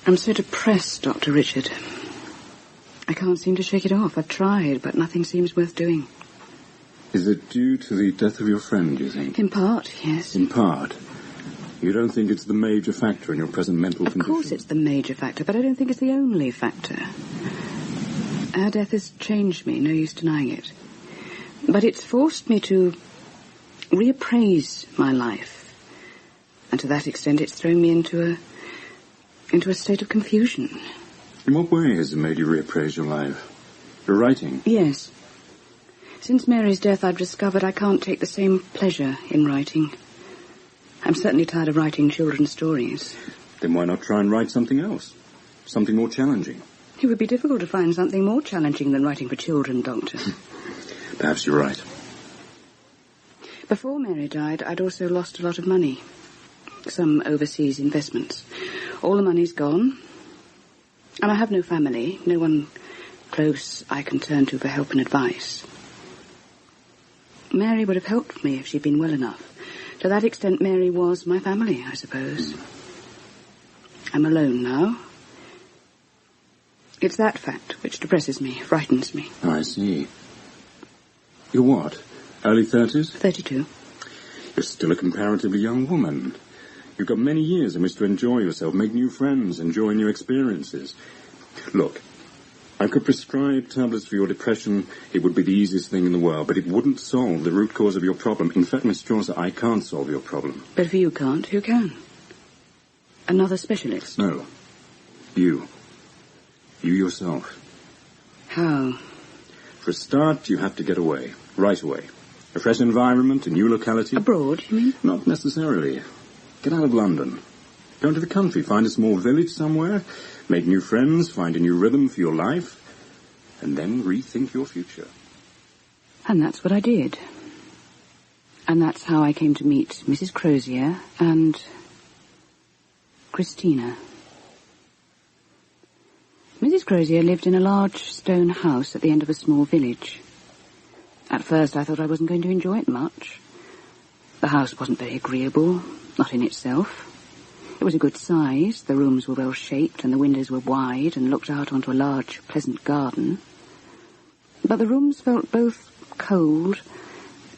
I'm so depressed, Dr. Richard. I can't seem to shake it off. I've tried, but nothing seems worth doing. Is it due to the death of your friend, do you think? In part, yes. In part? You don't think it's the major factor in your present mental condition? Of course it's the major factor, but I don't think it's the only factor. Her death has changed me, no use denying it. But it's forced me to reappraise my life. And to that extent it's thrown me into a state of confusion. In what way has it made you reappraise your life? Your writing? Yes. Since Mary's death, I've discovered I can't take the same pleasure in writing. I'm certainly tired of writing children's stories. Then why not try and write something else? Something more challenging? It would be difficult to find something more challenging than writing for children, Doctor. Perhaps you're right. Before Mary died, I'd also lost a lot of money. Some overseas investments. All the money's gone. And I have no family, no one close I can turn to for help and advice. Mary would have helped me if she'd been well enough. To that extent, Mary was my family, I suppose. I'm alone now. It's that fact which depresses me, frightens me. Oh, I see. You're what? Early 30s? 32. You're still a comparatively young woman. You've got many years in which to enjoy yourself, make new friends, enjoy new experiences. Look, I could prescribe tablets for your depression. It would be the easiest thing in the world, but it wouldn't solve the root cause of your problem. In fact, Miss Chaucer, I can't solve your problem. But if you can't, who can? Another specialist? No. You. You yourself. How? For a start, you have to get away. Right away. A fresh environment, a new locality. Abroad, you mean? Not necessarily. Get out of London. Go into the country. Find a small village somewhere. Make new friends. Find a new rhythm for your life. And then rethink your future. And that's what I did. And that's how I came to meet Mrs. Crozier and Christina. Mrs. Crozier lived in a large stone house at the end of a small village. At first I thought I wasn't going to enjoy it much. The house wasn't very agreeable, not in itself. It was a good size, the rooms were well shaped and the windows were wide and looked out onto a large, pleasant garden. But the rooms felt both cold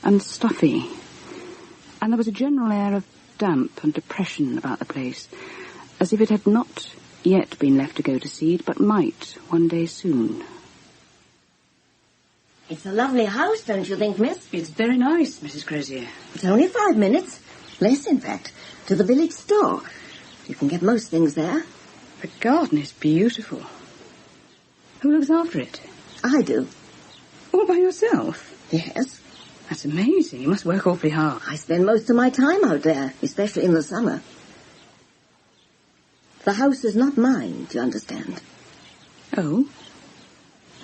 and stuffy, and there was a general air of damp and depression about the place, as if it had not yet been left to go to seed, but might one day soon. It's a lovely house, don't you think, miss? It's very nice, Mrs. Crozier. It's only 5 minutes, less in fact, to the village store. You can get most things there. The garden is beautiful. Who looks after it? I do. All by yourself? Yes. That's amazing. You must work awfully hard. I spend most of my time out there, especially in the summer. The house is not mine, do you understand? Oh?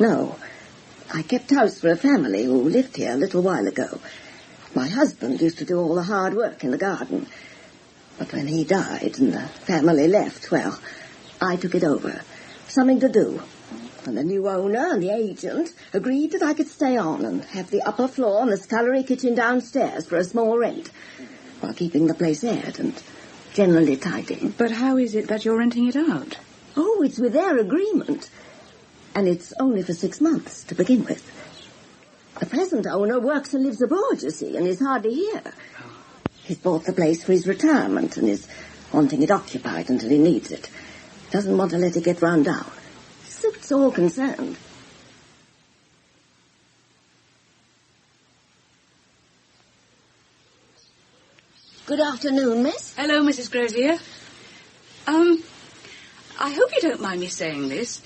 No. I kept house for a family who lived here a little while ago. My husband used to do all the hard work in the garden. But when he died and the family left, well, I took it over. Something to do. And the new owner and the agent agreed that I could stay on and have the upper floor and the scullery kitchen downstairs for a small rent, while keeping the place aired and generally tidy. But how is it that you're renting it out? Oh, it's with their agreement. And it's only for 6 months to begin with. The present owner works and lives abroad, you see, and is hardly here. He's bought the place for his retirement and is wanting it occupied until he needs it. Doesn't want to let it get run down. Suits all concerned. Good afternoon, miss. Hello, Mrs. Crozier. I hope you don't mind me saying this,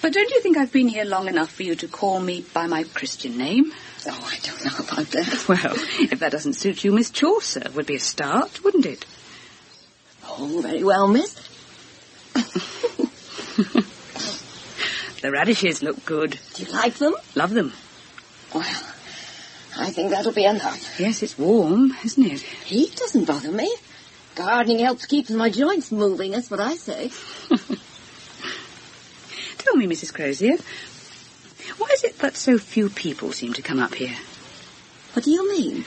but don't you think I've been here long enough for you to call me by my Christian name? Oh, I don't know about that. Well, if that doesn't suit you, Miss Chaucer would be a start, wouldn't it? Oh, very well, miss. The radishes look good. Do you like them? Love them. Well, I think that'll be enough. Yes, it's warm, isn't it? Heat doesn't bother me. Gardening helps keep my joints moving, that's what I say. Tell me, Mrs. Crozier, why is it that so few people seem to come up here? What do you mean?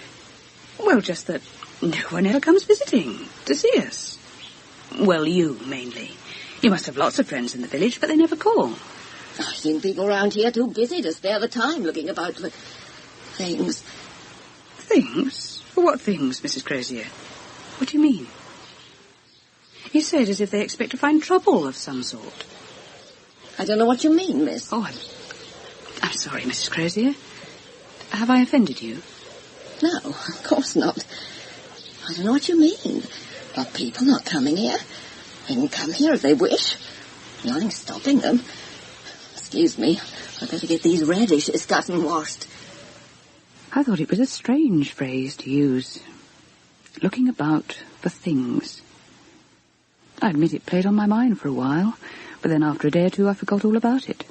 Well, just that no one ever comes visiting to see us. Well, you, mainly. You must have lots of friends in the village, but they never call. I've seen people round here too busy to spare the time looking about for things. Things? For what things, Mrs. Crozier? What do you mean? You say it as if they expect to find trouble of some sort. I don't know what you mean, miss. Oh, I'm sorry, Mrs. Crozier. Have I offended you? No, of course not. I don't know what you mean. But people not coming here. They can come here if they wish. Nothing's stopping them. Excuse me. I'd better get these radishes cut and washed. I thought it was a strange phrase to use. Looking about for things. I admit it played on my mind for a while, but then after a day or two I forgot all about it.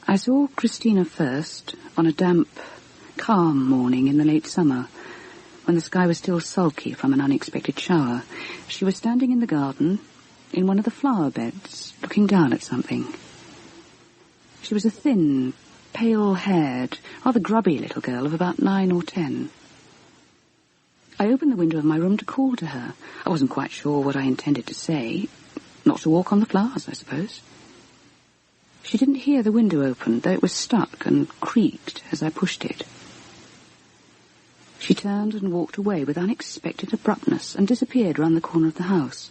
I saw Christina first on a damp, calm morning in the late summer, when the sky was still sulky from an unexpected shower. She was standing in the garden, in one of the flower beds, looking down at something. She was a thin, pale-haired, rather grubby little girl of about 9 or 10. I opened the window of my room to call to her. I wasn't quite sure what I intended to say. Not to walk on the flowers, I suppose. She didn't hear the window open, though it was stuck and creaked as I pushed it. She turned and walked away with unexpected abruptness and disappeared round the corner of the house.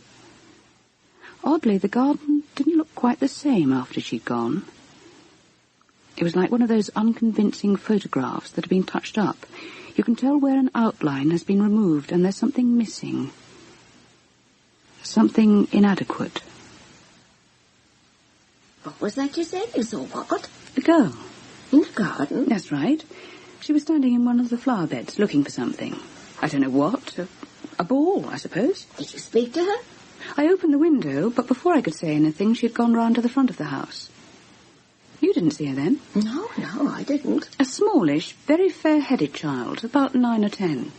Oddly, the garden didn't look quite the same after she'd gone. It was like one of those unconvincing photographs that have been touched up. You can tell where an outline has been removed and there's something missing. Something inadequate. What was that you said? You saw what? A girl. In the garden? That's right. She was standing in one of the flower beds looking for something. I don't know what. A ball, I suppose. Did you speak to her? I opened the window, but before I could say anything, she had gone round to the front of the house. You didn't see her then? No, I didn't. A smallish, very fair-headed child, about 9 or 10.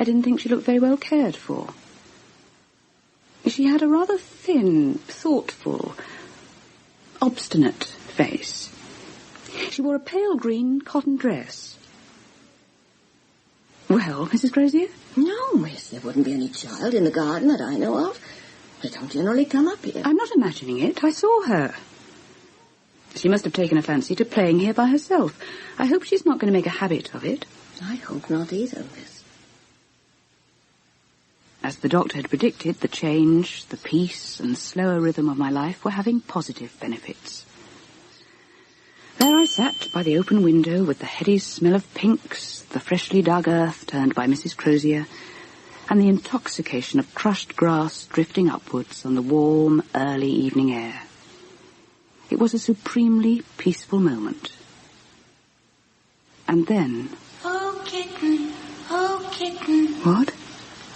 I didn't think she looked very well cared for. She had a rather thin, thoughtful, obstinate face. She wore a pale green cotton dress. Well, Mrs. Crozier? No, miss, there wouldn't be any child in the garden that I know of. They don't generally come up here. I'm not imagining it. I saw her. She must have taken a fancy to playing here by herself. I hope she's not going to make a habit of it. I hope not either, miss. As the doctor had predicted, the change, the peace and slower rhythm of my life were having positive benefits. There I sat by the open window with the heady smell of pinks, the freshly dug earth turned by Mrs. Crozier, and the intoxication of crushed grass drifting upwards on the warm, early evening air. It was a supremely peaceful moment. And then... Oh, kitten. Oh, kitten. What?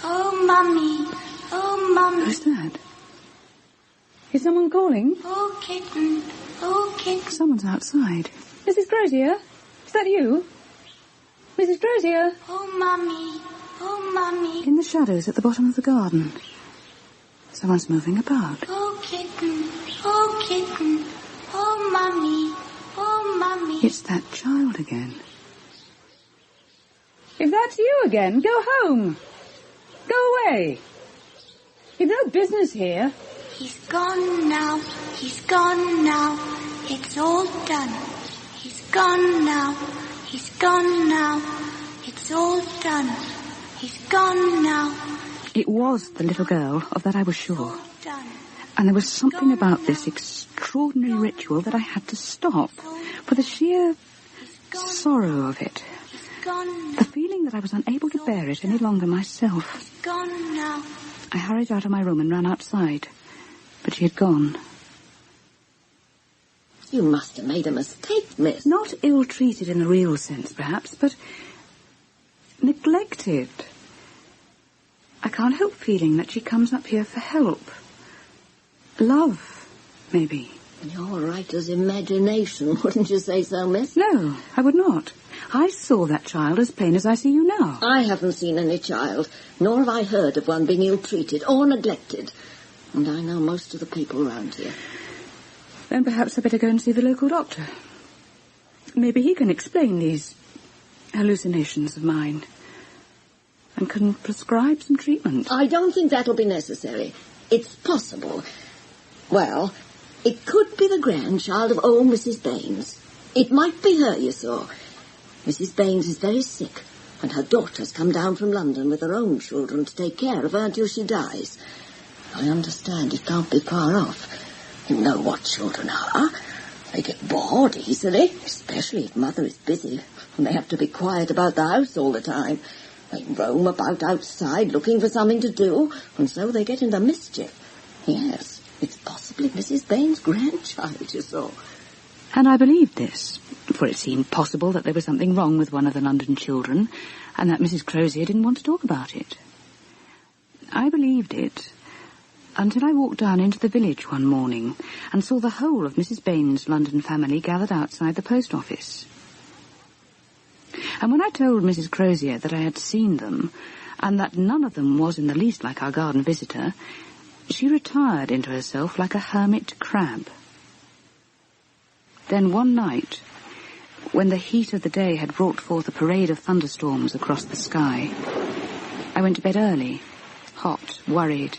Oh, mummy. Oh, mummy. Who's that? Is someone calling? Oh, kitten. Oh, kitten. Someone's outside. Mrs. Crozier? Is that you? Mrs. Crozier? Oh, mummy. Oh, mummy. In the shadows at the bottom of the garden. Someone's moving about. Oh, kitten. Oh, kitten. Oh, mummy. Oh, mummy. It's that child again. If that's you again, go home. Go away. You've no business here. He's gone now. He's gone now. It's all done. He's gone now. He's gone now. It's all done. He's gone now. It was the little girl, of that I was sure. Done. And there was something about this extraordinary ritual that I had to stop, for the sheer sorrow of it. Gone. The feeling that I was unable to bear it any longer myself. He's gone now. I hurried out of my room and ran outside, but she had gone. You must have made a mistake, miss. Not ill-treated in the real sense, perhaps, but neglected. I can't help feeling that she comes up here for help. Love, maybe. Your writer's imagination, wouldn't you say so, miss? No, I would not. I saw that child as plain as I see you now. I haven't seen any child, nor have I heard of one being ill-treated or neglected. And I know most of the people around here. Then perhaps I'd better go and see the local doctor. Maybe he can explain these hallucinations of mine. and can prescribe some treatment. I don't think that'll be necessary. It's possible. Well, it could be the grandchild of old Mrs. Baines. It might be her, you saw. Mrs. Baines is very sick, and her daughter's come down from London with her own children to take care of her until she dies. I understand it can't be far off. You know what children are. They get bored easily, especially if mother is busy, and they have to be quiet about the house all the time. They roam about outside looking for something to do, and so they get into mischief. Yes, it's possibly Mrs. Baines' grandchild, you saw. And I believed this, for it seemed possible that there was something wrong with one of the London children, and that Mrs. Crozier didn't want to talk about it. I believed it until I walked down into the village one morning and saw the whole of Mrs. Baines' London family gathered outside the post office. And when I told Mrs. Crozier that I had seen them, and that none of them was in the least like our garden visitor, she retired into herself like a hermit crab. Then one night, when the heat of the day had brought forth a parade of thunderstorms across the sky, I went to bed early, hot, worried,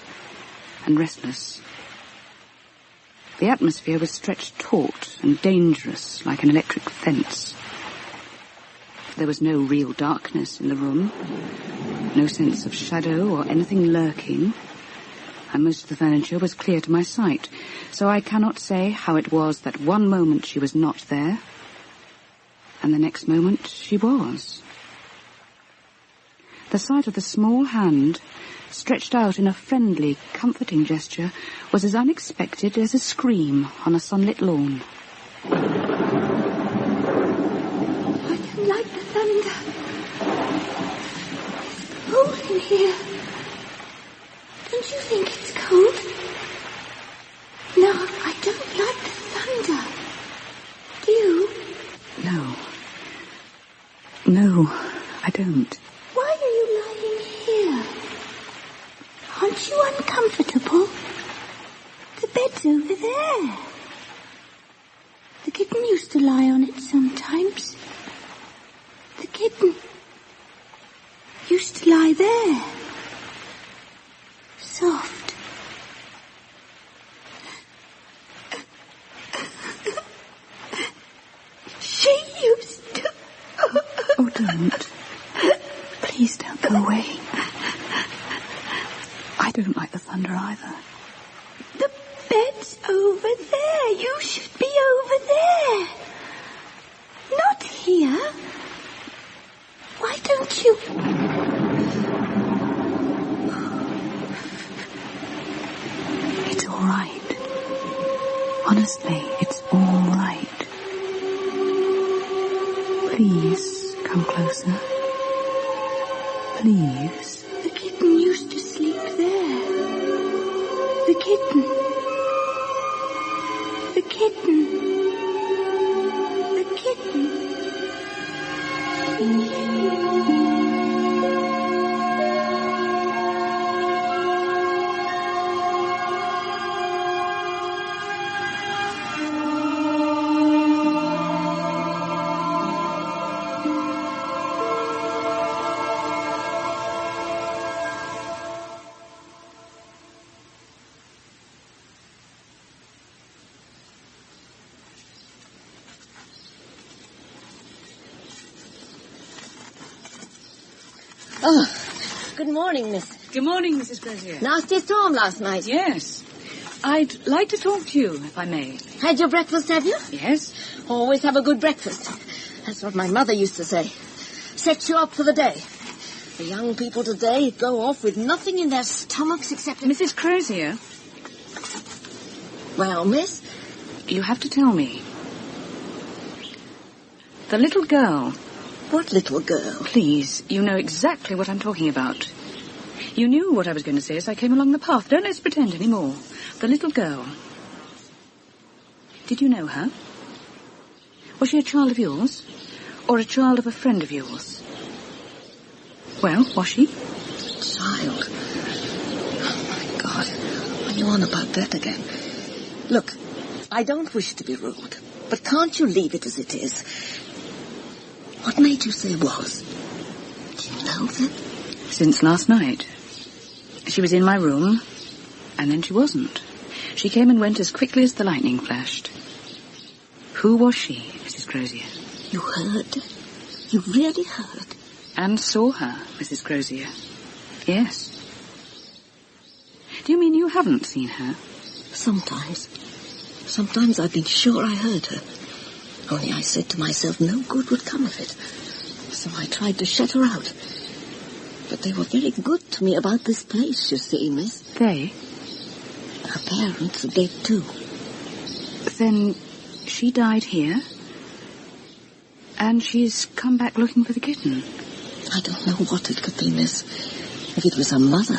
and restless. The atmosphere was stretched taut and dangerous like an electric fence. There was no real darkness in the room, no sense of shadow or anything lurking, and most of the furniture was clear to my sight, so I cannot say how it was that one moment she was not there, and the next moment she was. The sight of the small hand, stretched out in a friendly, comforting gesture, was as unexpected as a scream on a sunlit lawn. I don't like the thunder. It's cold in here. Don't you think it's cold? No, I don't like the thunder. Do you? No, I don't. Why are you lying here? Aren't you uncomfortable? The bed's over there. The kitten used to lie on it sometimes. The kitten used to lie there. Soft. She used to... Oh, don't. Please don't go away. I don't like the thunder either. The bed's over there. You should be over there. Not here. Why don't you... It's all right. Honestly, it's all right. Please, come closer. Please. The kitten used to sleep there. The kitten. The kitten. The kitten. The kitten. Oh, good morning, miss. Good morning, Mrs. Crozier. Nasty storm last night. Yes. I'd like to talk to you, if I may. Had your breakfast, have you? Yes? Always have a good breakfast. That's what my mother used to say. Sets you up for the day. The young people today go off with nothing in their stomachs except... Mrs. Crozier, Well, miss? you have to tell me. The little girl. What little girl? Please, you know exactly what I'm talking about. You knew what I was going to say as I came along the path. Don't let's pretend any more. The little girl. Did you know her? Was she a child of yours? Or a child of a friend of yours? Well, was she? Child. Oh, my God. What are you on about that again? Look, I don't wish to be rude, but can't you leave it as it is? What made you say was? Do you know that? Since last night. She was in my room, and then she wasn't. She came and went as quickly as the lightning flashed. Who was she, Mrs. Crozier? You heard? You really heard? And saw her, Mrs. Crozier. Yes. Do you mean you haven't seen her? Sometimes. Sometimes I've been sure I heard her. Only I said to myself no good would come of it. So I tried to shut her out. But they were very good to me about this place, you see, miss. They? Her parents are dead too. Then she died here? And she's come back looking for the kitten? I don't know what it could be, miss. If it was her mother,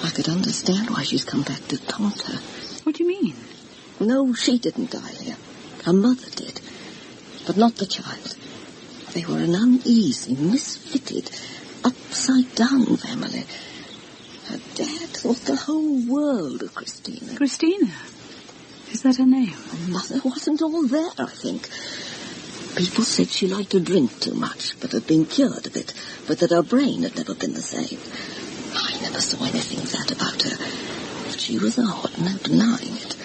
I could understand why she's come back to taunt her. What do you mean? No, she didn't die here. Her mother did. But not the child. They were an uneasy, misfitted, upside-down family. Her dad thought the whole world of Christina. Christina? Is that her name? Her mother wasn't all there, I think. People said she liked to drink too much, but had been cured of it, but that her brain had never been the same. I never saw anything bad about her. But she was odd, no denying it.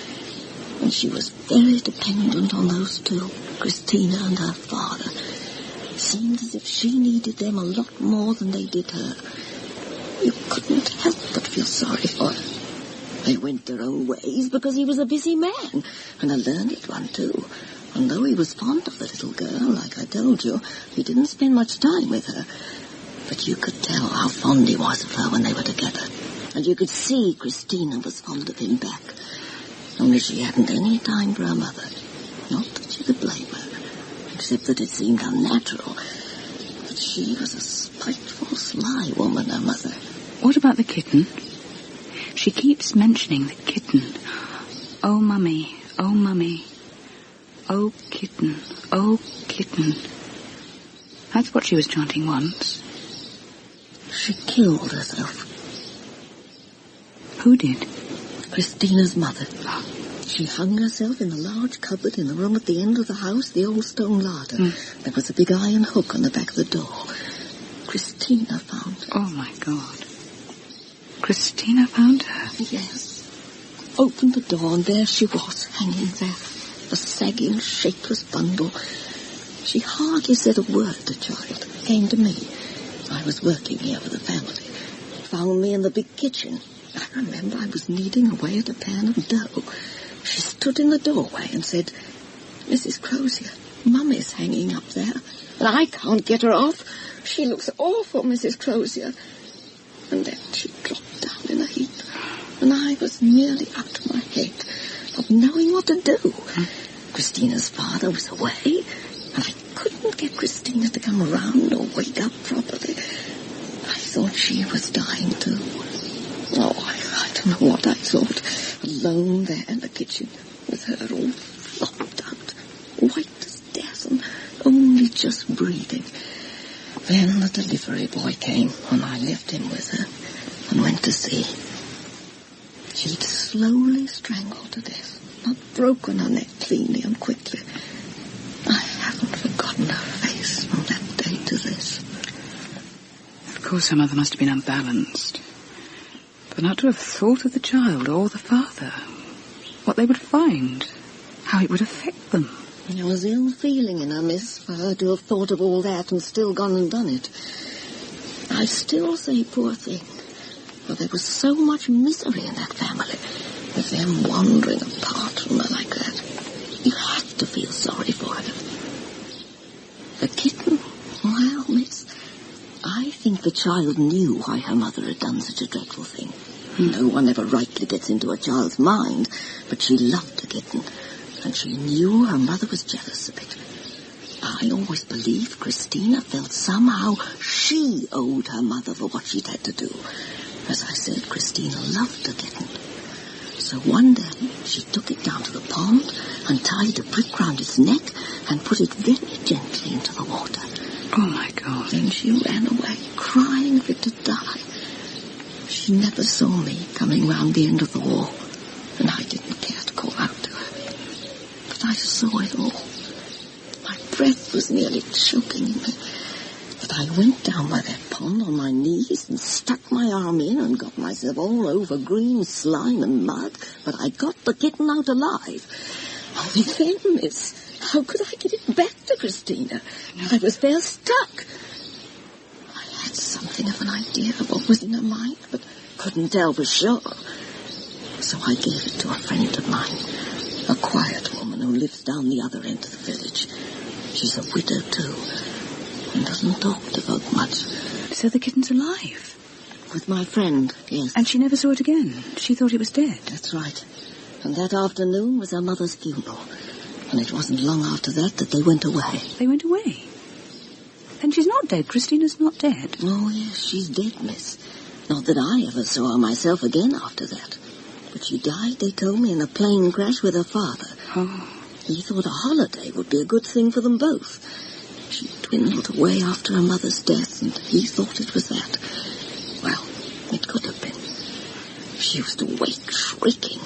And she was very dependent on those two, Christina and her father. It seemed as if she needed them a lot more than they did her. You couldn't help but feel sorry for her. They went their own ways because he was a busy man, and a learned one too. And though he was fond of the little girl, like I told you, he didn't spend much time with her. But you could tell how fond he was of her when they were together. And you could see Christina was fond of him back. Only she hadn't any time for her mother. Not that you could blame her, except that it seemed unnatural. But she was a spiteful, sly woman, her mother. What about the kitten? She keeps mentioning the kitten. Oh, Mummy, oh, Mummy. Oh, kitten, oh, kitten. That's what she was chanting once. She killed herself. Who did? Christina's mother. She hung herself in the large cupboard in the room at the end of the house, the old stone larder. There was a big iron hook on the back of the door. Christina found her. Oh, my God. Christina found her? Yes. Opened the door, and there she was, hanging there. A sagging, shapeless bundle. She hardly said a word, the child. Came to me. I was working here for the family. Found me in the big kitchen. I remember I was kneading away at a pan of dough. She stood in the doorway and said, Mrs. Crozier, Mummy's hanging up there, and I can't get her off. She looks awful, Mrs. Crozier. And then she dropped down in a heap, and I was nearly out of my head, not knowing what to do. Christina's father was away, and I couldn't get Christina to come around or wake up properly. I thought she was dying too. Oh, I don't know what I thought. Alone there in the kitchen, with her all flopped out, white as death, and only just breathing. Then the delivery boy came, and I left him with her, and went to see. She'd slowly strangled to death, not broken her neck cleanly and quickly. I haven't forgotten her face from that day to this. Of course her mother must have been unbalanced. But not to have thought of the child or the father. What they would find. How it would affect them. There was ill feeling in her, miss, for her to have thought of all that and still gone and done it. I still say poor thing, for there was so much misery in that family, with them wandering apart from her like that. You had to feel sorry for her. The kitten, well, miss, I think the child knew why her mother had done such a dreadful thing. No one ever rightly gets into a child's mind, but she loved the kitten, and she knew her mother was jealous of it. I always believed Christina felt somehow she owed her mother for what she'd had to do. As I said, Christina loved the kitten. So one day she took it down to the pond and tied a brick round its neck and put it very gently into the water. Oh, my God. Then she ran away, crying for it to die. She never saw me coming round the end of the wall, and I didn't care to call out to her. But I saw it all. My breath was nearly choking me, but I went down by that pond on my knees and stuck my arm in and got myself all over green slime and mud, but I got the kitten out alive. Only then, miss, how could I get it back to Christina? I was fair stuck. I had something of an idea of what was in her mind, but couldn't tell for sure. So I gave it to a friend of mine, a quiet woman who lives down the other end of the village. She's a widow, too, and doesn't talk to folk much. So the kitten's alive? With my friend, yes. And she never saw it again? She thought it was dead? That's right. And that afternoon was her mother's funeral. And it wasn't long after that they went away. They went away? Then she's not dead. Christina's not dead. Oh, yes, she's dead, miss. Not that I ever saw her myself again after that. But she died, they told me, in a plane crash with her father. Oh. He thought a holiday would be a good thing for them both. She dwindled away after her mother's death, and he thought it was that. Well, it could have been. She used to wake shrieking.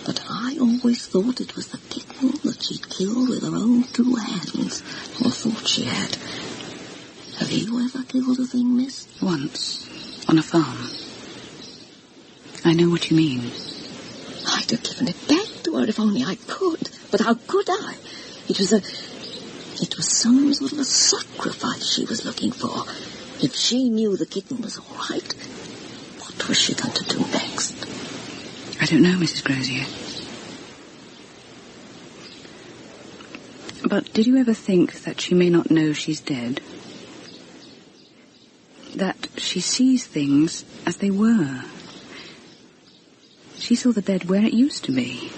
But I always thought it was the kitten that she'd killed with her own 2 hands. Or thought she had. Have you ever killed a thing, miss? Once. On a farm. I know what you mean. I'd have given it back to her if only I could. But how could I? It was some sort of a sacrifice she was looking for. If she knew the kitten was all right, what was she going to do next? I don't know, Mrs. Crozier. But did you ever think that she may not know she's dead? That she sees things as they were? She saw the bed where it used to be.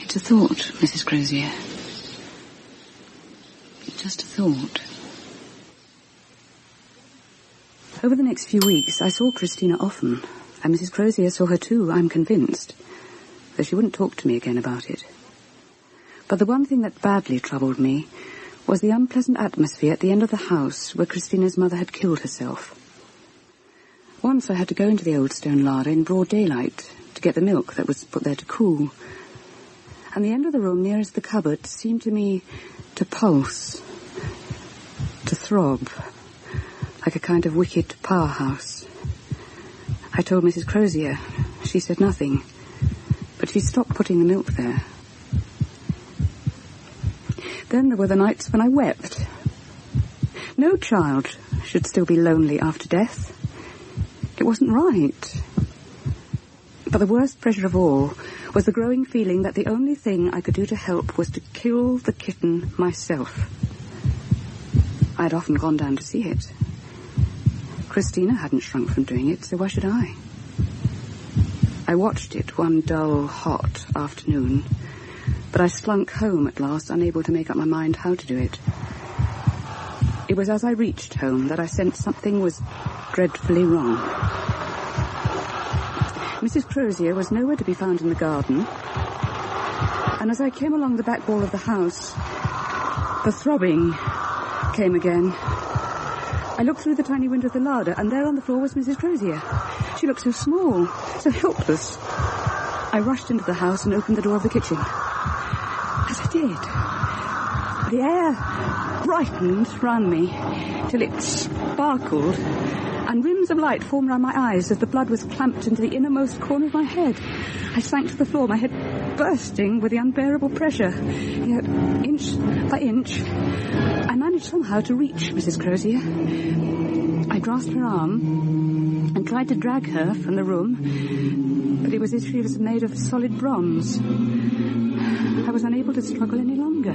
It's a thought, Mrs. Crozier. Just a thought. Over the next few weeks, I saw Christina often, and Mrs. Crozier saw her too, I'm convinced, though she wouldn't talk to me again about it. But the one thing that badly troubled me was the unpleasant atmosphere at the end of the house where Christina's mother had killed herself. Once I had to go into the old stone larder in broad daylight to get the milk that was put there to cool, and the end of the room nearest the cupboard seemed to me to pulse, to throb, like a kind of wicked powerhouse. I told Mrs. Crozier. She said nothing, but she stopped putting the milk there. Then there were the nights when I wept. No child should still be lonely after death. It wasn't right. But the worst pressure of all was the growing feeling that the only thing I could do to help was to kill the kitten myself. I'd often gone down to see it. Christina hadn't shrunk from doing it, so why should I? I watched it one dull, hot afternoon, but I slunk home at last, unable to make up my mind how to do it. It was as I reached home that I sensed something was dreadfully wrong. Mrs. Crozier was nowhere to be found in the garden, and as I came along the back wall of the house, the throbbing came again. I looked through the tiny window of the larder, and there on the floor was Mrs. Crozier. She looked so small, so helpless. I rushed into the house and opened the door of the kitchen. As I did, the air brightened round me till it sparkled, and rims of light formed round my eyes as the blood was clamped into the innermost corner of my head. I sank to the floor, my head bursting with the unbearable pressure. Yet, inch by inch, I managed somehow to reach Mrs. Crozier. I grasped her arm and tried to drag her from the room, but it was as if she was made of solid bronze. I was unable to struggle any longer.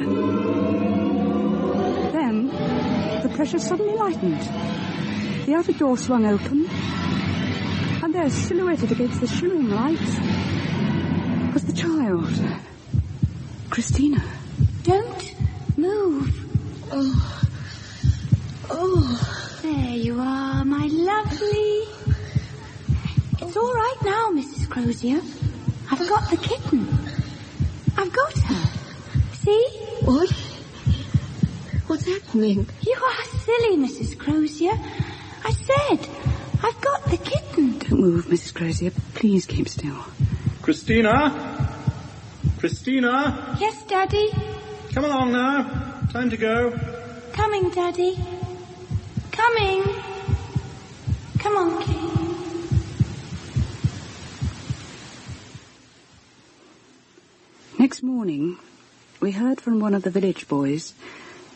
Then, the pressure suddenly lightened. The outer door swung open, and there, silhouetted against the shimmering light, was the child, Christina. Don't move. Oh. There you are, my lovely. It's all right now, Mrs. Crozier. I've got the kitten. I've got her. See? What? What's happening? You are silly, Mrs. Crozier. I said, I've got the kitten. Don't move, Mrs. Crozier. Please keep still. Christina? Yes, Daddy? Come along now. Time to go. Coming, Daddy. coming. Come on, Kitty. Next morning, we heard from one of the village boys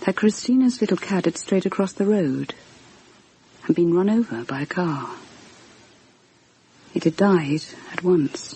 that Christina's little cat had strayed across the road and been run over by a car. It had died at once.